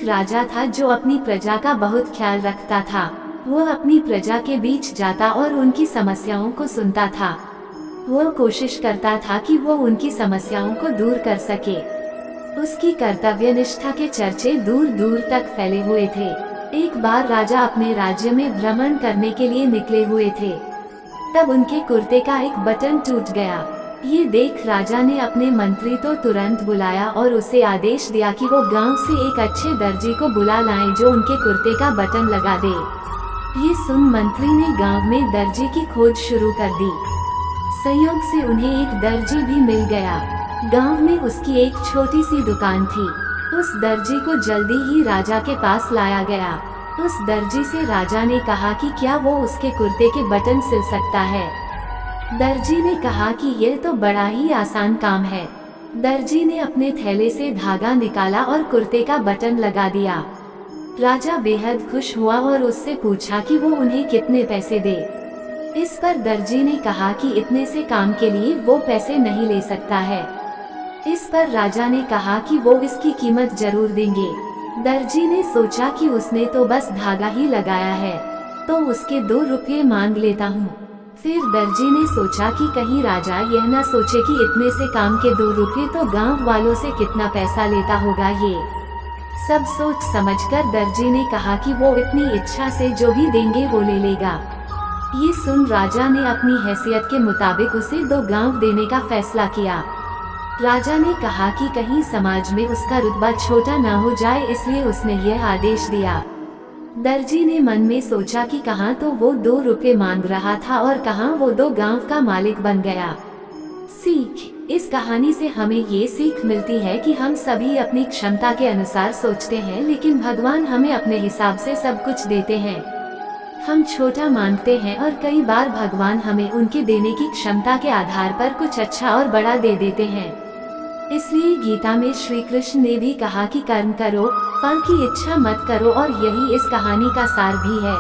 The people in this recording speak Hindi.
राजा था जो अपनी प्रजा का बहुत ख्याल रखता था। वो अपनी प्रजा के बीच जाता और उनकी समस्याओं को सुनता था। वो कोशिश करता था कि वो उनकी समस्याओं को दूर कर सके। उसकी कर्तव्य निष्ठा के चर्चे दूर दूर तक फैले हुए थे। एक बार राजा अपने राज्य में भ्रमण करने के लिए निकले हुए थे। तब उनके कुर्ते का एक बटन टूट गया। ये देख राजा ने अपने मंत्री तो तुरंत बुलाया और उसे आदेश दिया कि वो गांव से एक अच्छे दर्जी को बुला लाएं जो उनके कुर्ते का बटन लगा दे। ये सुन मंत्री ने गांव में दर्जी की खोज शुरू कर दी। संयोग से उन्हें एक दर्जी भी मिल गया। गांव में उसकी एक छोटी सी दुकान थी। उस दर्जी को जल्दी ही राजा के पास लाया गया। उस दर्जी से राजा ने कहा कि क्या वो उसके कुर्ते के बटन सिल सकता है। दर्जी ने कहा कि यह तो बड़ा ही आसान काम है। दर्जी ने अपने थैले से धागा निकाला और कुर्ते का बटन लगा दिया। राजा बेहद खुश हुआ और उससे पूछा कि वो उन्हें कितने पैसे दे। इस पर दर्जी ने कहा कि इतने से काम के लिए वो पैसे नहीं ले सकता है। इस पर राजा ने कहा कि वो इसकी कीमत जरूर देंगे। दर्जी ने सोचा कि उसने तो बस धागा ही लगाया है, तो उसके 2 रुपये मांग लेता हूँ। फिर दर्जी ने सोचा कि कहीं राजा यह न सोचे कि इतने से काम के 2 रुपये तो गांव वालों से कितना पैसा लेता होगा। ये सब सोच समझकर दर्जी ने कहा कि वो इतनी इच्छा से जो भी देंगे वो ले लेगा। ये सुन राजा ने अपनी हैसियत के मुताबिक उसे 2 गांव देने का फैसला किया। राजा ने कहा कि कहीं समाज में उसका रुतबा छोटा ना हो जाए, इसलिए उसने यह आदेश दिया। दर्जी ने मन में सोचा कि कहाँ तो वो 2 रुपये मांग रहा था और कहाँ वो 2 गांव का मालिक बन गया। सीख: इस कहानी से हमें ये सीख मिलती है कि हम सभी अपनी क्षमता के अनुसार सोचते हैं, लेकिन भगवान हमें अपने हिसाब से सब कुछ देते हैं। हम छोटा मांगते हैं और कई बार भगवान हमें उनके देने की क्षमता के आधार पर कुछ अच्छा और बड़ा दे देते हैं। इसलिए गीता में श्री कृष्ण ने भी कहा कि कर्म करो, फल की इच्छा मत करो, और यही इस कहानी का सार भी है।